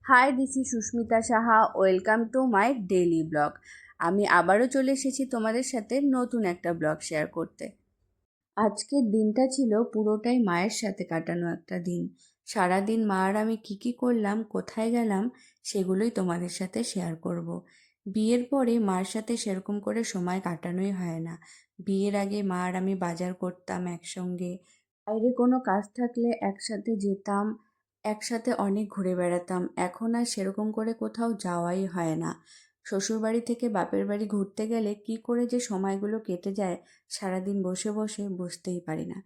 High, this is Susmita Saha. Welcome to my daily blog. আমি আবারও চলে এসেছি তোমাদের সাথে নতুন একটা ব্লগ শেয়ার করতে। আজকের দিনটা ছিল পুরোটাই মায়ের সাথে কাটানো একটা দিন। সারাদিন মা আর আমি কী কী করলাম, কোথায় গেলাম, সেগুলোই তোমাদের সাথে শেয়ার করব। বিয়ের পরে মার সাথে সেরকম করে সময় কাটানোই হয় না। বিয়ের আগে মা আর আমি বাজার করতাম একসঙ্গে, বাইরে কোনো কাজ থাকলে একসাথে যেতাম, একসাথে অনেক ঘুরে বেড়াতাম। এখন আর সেরকম করে কোথাও যাওয়াই হয় না। শ্বশুরবাড়ি থেকে বাপের বাড়ি ঘুরতে গেলে কি করে যে সময়গুলো কেটে যায় সারাদিন বসে বসে বুঝতেই পারি না।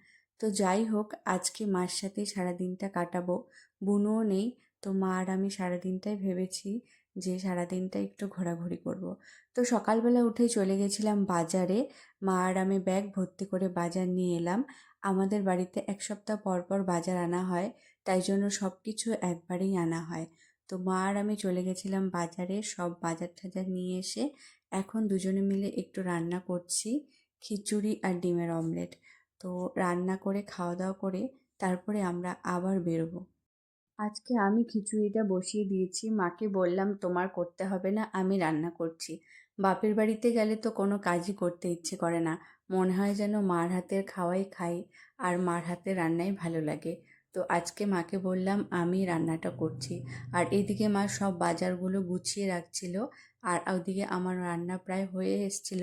তো যাই হোক, আজকে মার সাথেই সারাদিনটা কাটাবো। বুনুও নেই, তো মা আর আমি সারাদিনটাই ভেবেছি যে সারাদিনটা একটু ঘোরাঘুরি করব। তো সকালবেলা উঠে চলে গেছিলাম বাজারে। মা আর আমি ব্যাগ ভর্তি করে বাজার নিয়ে এলাম। আমাদের বাড়িতে এক সপ্তাহ পর পর বাজার আনা হয়, তাই জন্য সব কিছু একবারেই আনা হয়। তো মা আর আমি চলে গেছিলাম বাজারে, সব বাজার টাজার নিয়ে এসে এখন দুজনে মিলে একটু রান্না করছি, খিচুড়ি আর ডিমের অমলেট। তো রান্না করে খাওয়া দাওয়া করে তারপরে আমরা আবার বেরোবো। আজকে আমি খিচুড়িটা বসিয়ে দিয়েছি, মাকে বললাম তোমার করতে হবে না, আমি রান্না করছি। বাপের বাড়িতে গেলে তো কোনো কাজই করতে ইচ্ছে করে না, মনে হয় যেন মার হাতের খাওয়াই খাই, আর মার হাতের রান্নাই ভালো লাগে। তো আজকে মাকে বললাম আমি রান্নাটা করছি, আর এদিকে মা সব বাজারগুলো গুছিয়ে রাখছিল, আর ওদিকে আমার রান্না প্রায় হয়ে এসছিল।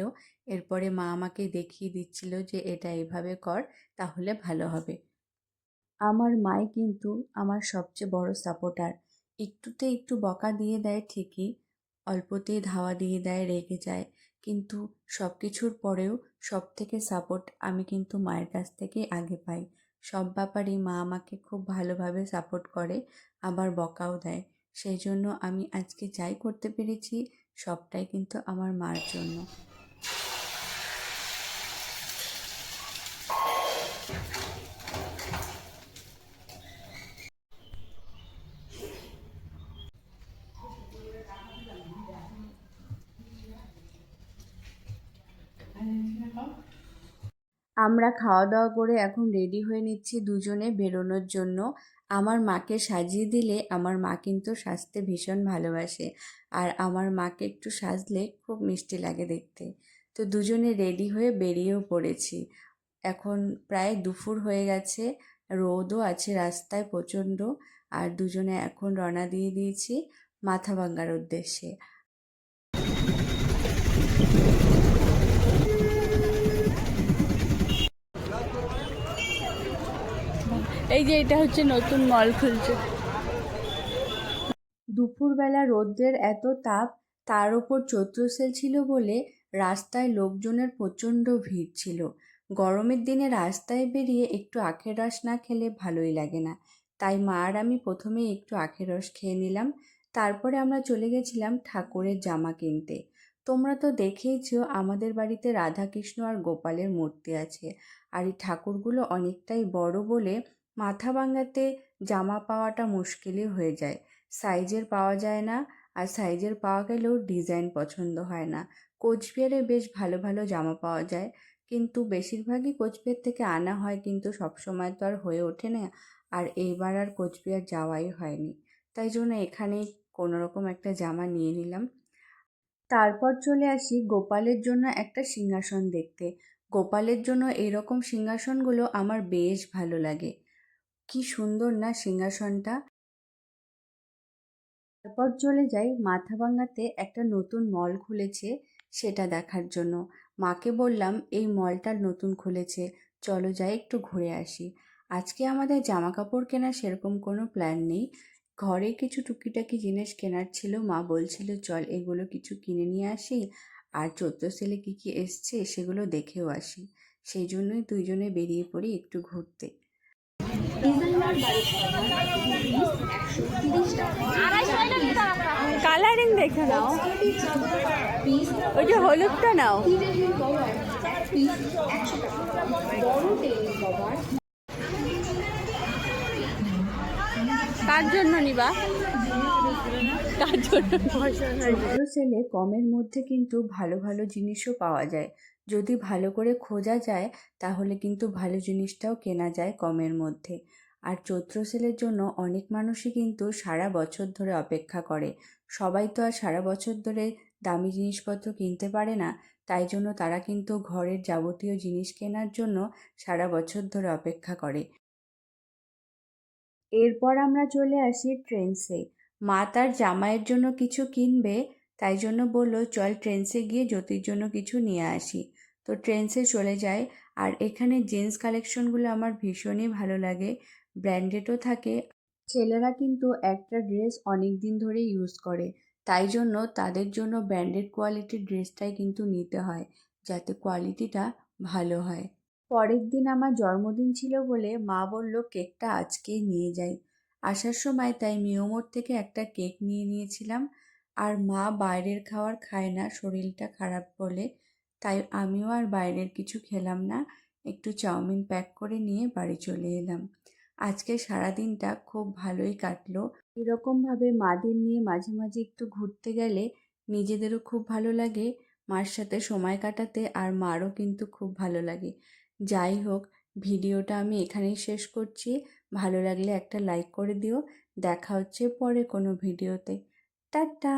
এরপরে মা আমাকে দেখিয়ে দিচ্ছিল যে এটা এভাবে কর, তাহলে ভালো হবে। আমার মাই কিন্তু আমার সবচেয়ে বড় সাপোর্টার। একটুতে একটু বকা দিয়ে দেয় ঠিকই, অল্পতেই ধাওয়া দিয়ে দেয়, রেগে যায়, কিন্তু সব কিছুর পরেও সব থেকে সাপোর্ট আমি কিন্তু মায়ের কাছ থেকেই আগে পাই। সব ব্যাপারেই মা আমাকে খুব ভালোভাবে সাপোর্ট করে, আবার বকাও দেয়। সেই জন্য আমি আজকে যাই করতে পেরেছি সবটাই কিন্তু আমার মার জন্য। আমরা খাওয়া দাওয়া করে এখন রেডি হয়ে নিচ্ছি দুজনে বেরোনোর জন্য। আমার মাকে সাজিয়ে দিলে আমার মা কিন্তু সাজতে ভীষণ ভালোবাসে, আর আমার মাকে একটু সাজলে খুব মিষ্টি লাগে দেখতে। তো দুজনে রেডি হয়ে বেরিয়েও পড়েছি। এখন প্রায় দুপুর হয়ে গেছে, রোদও আছে রাস্তায় প্রচণ্ড, আর দুজনে এখন রওনা দিয়ে দিয়েছি মাথাভাঙ্গার উদ্দেশ্যে। এই যে এটা হচ্ছে নতুন মল খুলছে। দুপুরবেলা রৌদ্রের এত তাপ, তার ওপর চৈত্র সেল ছিল বলে রাস্তায় লোকজনের প্রচণ্ড ভিড় ছিল। গরমের দিনে রাস্তায় বেরিয়ে একটু আখের রস না খেলে ভালোই লাগে না, তাই মা আর আমি প্রথমেই একটু আখের রস খেয়ে নিলাম। তারপরে আমরা চলে গেছিলাম ঠাকুরের জামা কিনতে। তোমরা তো দেখেইছো আমাদের বাড়িতে রাধাকৃষ্ণ আর গোপালের মূর্তি আছে, আর এই ঠাকুরগুলো অনেকটাই বড় বলে মাথা ভাঙাতে জামা পাওয়াটা মুশকিলই হয়ে যায়। সাইজের পাওয়া যায় না, আর সাইজের পাওয়া গেলেও ডিজাইন পছন্দ হয় না। কোচবিহারে বেশ ভালো ভালো জামা পাওয়া যায়, কিন্তু বেশিরভাগই কোচবিহার থেকে আনা হয়, কিন্তু সবসময় তো আর হয়ে ওঠে না। আর এইবার আর কোচবিহার যাওয়াই হয়নি, তাই জন্য এখানেই কোনোরকম একটা জামা নিয়ে নিলাম। তারপর চলে আসি গোপালের জন্য একটা সিংহাসন দেখতে। গোপালের জন্য এরকম সিংহাসনগুলো আমার বেশ ভালো লাগে। কি সুন্দর না সিংহাসনটা। তারপর চলে যাই মাথাভাঙাতে একটা নতুন মল খুলেছে, সেটা দেখার জন্য। মাকে বললাম এই মলটা নতুন খুলেছে, চলো যাই একটু ঘুরে আসি। আজকে আমাদের জামা কাপড় কেনার সেরকম কোনো প্ল্যান নেই, ঘরে কিছু টুকিটাকি জিনিস কেনার ছিল। মা বলছিল চল এগুলো কিছু কিনে নিয়ে আসি, আর চৈত্র সেলে কী কী এসছে সেগুলো দেখেও আসি। সেই জন্যই দুইজনে বেরিয়ে পড়ি একটু ঘুরতে। কালারিং দেখে নাও, ওই যে হলুদটা নাও। কার জন্য নিবা? কার জন্য? চৈত্র সেলে কমের মধ্যে কিন্তু ভালো ভালো জিনিসও পাওয়া যায়। যদি ভালো করে খোঁজা যায় তাহলে কিন্তু ভালো জিনিসটাও কেনা যায় কমের মধ্যে। আর চৈত্র সেলের জন্য অনেক মানুষই কিন্তু সারা বছর ধরে অপেক্ষা করে। সবাই তো আর সারা বছর ধরে দামি জিনিসপত্র কিনতে পারে না, তাই জন্য তারা কিন্তু ঘরের যাবতীয় জিনিস কেনার জন্য সারা বছর ধরে অপেক্ষা করে। এরপর আমরা চলে আসি ট্রেন্ডসে। মা তার জামাইয়ের জন্য কিছু কিনবে, তাই জন্য বললো চল ট্রেন্ডসে গিয়ে জ্যোতির জন্য কিছু নিয়ে আসি। তো ট্রেন্ডসে চলে যায়। আর এখানে জেন্টস কালেকশনগুলো আমার ভীষণই ভালো লাগে, ব্র্যান্ডেডও থাকে। ছেলেরা কিন্তু একটা ড্রেস অনেক দিন ধরে ইউজ করে, তাই জন্য তাদের জন্য ব্র্যান্ডেড কোয়ালিটির ড্রেসটাই কিন্তু নিতে হয়, যাতে কোয়ালিটিটা ভালো হয়। পরের দিন আমার জন্মদিন ছিল বলে মা বলল কেকটা আজকেই নিয়ে যাই। আসার সময় তাই মিওমোর থেকে একটা কেক নিয়ে নিয়েছিলাম। আর মা বাইরের খাবার খায় না শরীরটা খারাপ বলে, তাই আমিও আর বাইরের কিছু খেলাম না, একটু চাউমিন প্যাক করে নিয়ে বাড়ি চলে এলাম। আজকে সারাদিনটা খুব ভালোই কাটলো। এরকমভাবে মাদের নিয়ে মাঝে মাঝে একটু ঘুরতে গেলে নিজেদেরও খুব ভালো লাগে, মার সাথে সময় কাটাতে আর মারও কিন্তু খুব ভালো লাগে। যাই হোক, ভিডিওটা আমি এখানেই শেষ করছি। ভালো লাগলে একটা লাইক করে দিও। দেখা হচ্ছে পরে কোনো ভিডিওতে। টাটা।